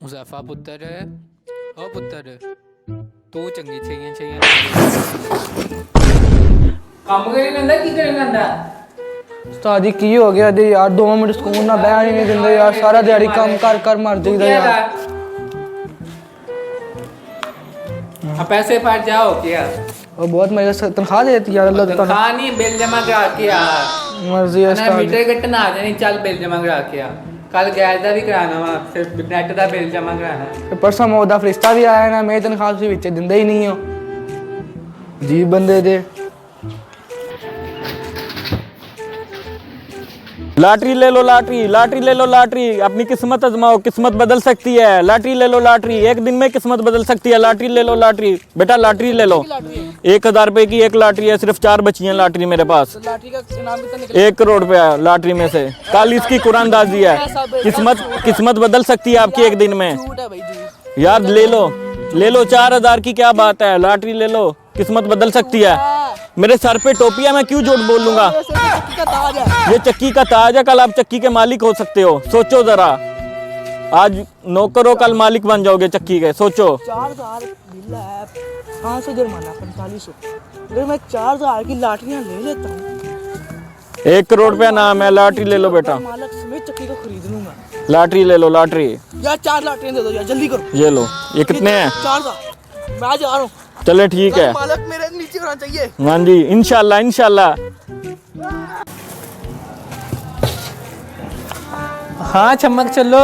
मुज़फ़्फ़ा पुत्तर ओ पुत्तर तू चंगी छेइयां छेइयां ਕੰਮ ਕਰੀ ਜਾਂਦਾ ਕੀ ਕਰੀ ਜਾਂਦਾ ਉਸਤਾਦ ਜੀ ਕੀ ਹੋ ਗਿਆ ਜੀ ਯਾਰ 2 ਮਿੰਟ ਸਕੂਨ ਨਾਲ ਬਹਿਣ ਹੀ ਨਹੀਂ ਦਿੰਦੇ ਯਾਰ ਸਾਰਾ ਦਿਹਾੜੀ ਕੰਮ ਕਰ ਮਰ ਜਾਈਦਾ ਯਾਰ अब पैसे पर जाओ क्या और बहुत मेरे से तनख्वाह दे देती यार अल्लाह देता तनख्वाह नहीं बिल जमा करा के आ मर्जी है ना उस्ताद मीटर कटना आ जानी चल बिल जमा करा के आ कल गैस का भी कराना वा फिर नेट का बिल जमा कराना ते परसों मोदा फरिश्ता भी आया ना मेरी तनख्वाह तुसीं विच दिंदे ही नहीं हो अजीब बंदे दे लॉटरी ले लो लॉटरी ले लो लॉटरी अपनी किस्मत आजमाओ किस्मत बदल सकती है लॉटरी ले लो लॉटरी एक दिन में किस्मत बदल सकती है लॉटरी ले लो लॉटरी बेटा लॉटरी ले लो 1000 रुपए की एक लॉटरी है सिर्फ 4 बची हैं लॉटरी मेरे पास लाटरी का इनाम भी तो निकला 1 करोड़ रुपया लॉटरी में से कल इसकी कुरानदाजी है किस्मत बदल सकती है आपकी एक दिन में झूठ है भाई झूठ यार ले लो 4000 की क्या बात है लॉटरी ले लो किस्मत बदल सकती है मेरे सर पे टोपी है मैं क्यों झूठ बोल लूंगा चक्की का ताज है ये चक्की का ताज है कल आप चक्की के मालिक हो सकते हो सोचो जरा आज नौकर हो कल मालिक बन जाओगे चक्की के सोचो 4000 बिल है 500 जुर्माना 4500 अगर मैं 4000 की लाटरियां ले लेता हूँ 1 करोड़ रुपया नाम है लॉटरी ले लो बेटा मालिक समेत चक्की को खरीद लूंगा लॉटरी ले लो लॉटरी यार 4 लाटरियां दे दो यार जल्दी करो ये लो ये कितने हैं 4000 मैं जा रहा हूँ चले ठीक है मालिक मेरे नीचे होना चाहिए हाँ जी इंशाल्लाह हाँ चमक चलो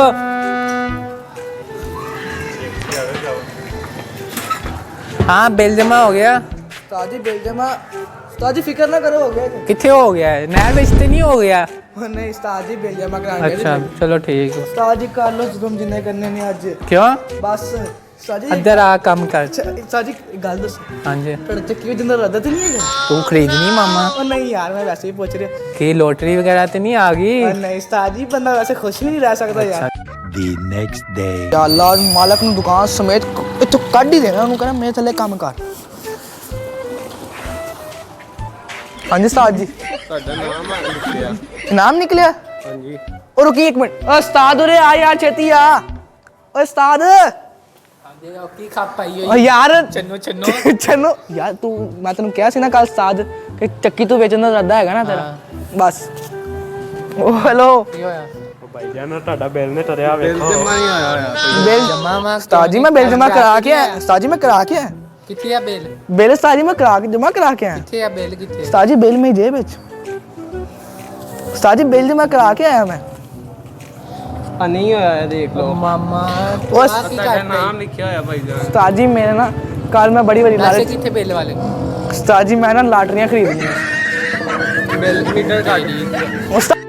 हाँ बिल जमा हो गया उस्ताद जी बिल जमा उस्ताद जी फिक्र ना करो हो गया कितने हो गया है नहर में तो नहीं हो गया नहीं उस्ताद जी बिल जमा करा अच्छा चलो ठीक है उस्ताद जी कर लो जुल्म जिन्ने करने नहीं आज क्यों बस उस्ताद जी अंदर आ कम कर उस्ताद जी एक गल दस हाँ जी ਤੁਹਾਡੇ ਚੱਕੀ ਵਿੱਚ ਅੰਦਰ ਰੱਦਤ ਨਹੀਂ ਹੈਗਾ तू खरीदनी मामा ਉਹ ਨਹੀਂ ਯਾਰ ਮੈਂ ਵੈਸੇ ਹੀ ਪੁੱਛ ਰਿਹਾ की लॉटरी वगैरह तो नहीं आ ਉਹ गई ਨਹੀਂ ਉਸਤਾਦ ਜੀ ਬੰਦਾ ਵੈਸੇ ਖੁਸ਼ ਵੀ ਨਹੀਂ ਰਹਿ ਸਕਦਾ ਯਾਰ The next day. ਯਾ ਅੱਲਾ ਮਾਲਕ ਨੂੰ ਦੁਕਾਨ ਸਮੇਤ ਇੱਥੋਂ ਕੱਢ ਹੀ ਦੇਣਾ ਉਹਨੂੰ ਕਹਿੰਦਾ ਮੇਰੇ ਥੱਲੇ ਕੰਮ ਕਰ ਹਾਂਜੀ ਉਸਤਾਦ ਜੀ ਤੁਹਾਡਾ ਨਾਮ ਨਿਕਲਿਆ ਨਾਮ ਨਿਕਲਿਆ ਹਾਂਜੀ ਉਹ ਰੁਕੀ 1 ਮਿੰਟ ਓ ਉਸਤਾਦ ਉਰੇ ਆ ਯਾਰ ਛੇਤੀ ਆ ਓ ਉਸਤਾਦ की खा पाई ਓ ਯਾਰ चन्नो ਚੰਨੋ ਯਾਰ ਤੂੰ ਮੈਂ ਤੈਨੂੰ ਕਿਹਾ ਸੀ ਨਾ ਕੱਲ ਉਸਤਾਦ ਕਿ ਚੱਕੀ ਤੋਂ ਵੇਚਣ ਦਾ ਇਰਾਦਾ ਹੈਗਾ ਨਾ ਤੇਰਾ ਬਸ ਓ ਹੈਲੋ ਭਾਈ ਜਾਨ ਤੁਹਾਡਾ ਬਿੱਲ ਨੇ ਟਰਿਆ ਵੇਖੋ ਬਿੱਲ जमा मा ਉਸਤਾਦ ਜੀ ਮੈਂ ਬਿੱਲ ਜਮਾ ਕਰਾ ਕੇ ਆਇਆ ਉਸਤਾਦ ਜੀ ਮੈਂ ਕਰਾ ਕੇ ਆਇਆ कितने है बिल ਬਿੱਲ ਉਸਤਾਦ ਜੀ ਮੈਂ ਜਮਾ ਕਰਾ ਕੇ ਆਇਆ कितने है बिल कितने ਉਸਤਾਦ ਜੀ ਬਿੱਲ ਮੇਰੀ ਜੇਬ ਵਿੱਚ ਉਸਤਾਦ ਜੀ ਬਿੱਲ ਜਮਾ ਕਰਾ ਕੇ ਆਇਆ ਮੈਂ ਆ ਨਹੀਂ ਹੋਇਆ ਦੇਖ ਲਓ मामा ਉਸ ਤੁਹਾਡਾ ਨਾਮ ਲਿਖਿਆ ਹੋਇਆ ਭਾਈ ਜਾਨ ਉਸਤਾਦ ਜੀ ਮੇਰੇ ਨਾ ਕੱਲ ਮੈਂ ਬੜੀ पैसे ਲਾਲਚ कितने बिल वाले ਉਸਤਾਦ ਜੀ ਮੈਂ ਨਾ ਲਾਟਰੀਆਂ ਖਰੀਦਣੀਆਂ ਬਿੱਲ ਮੀਟਰ ਕੱਢ ਉਸਤਾਦ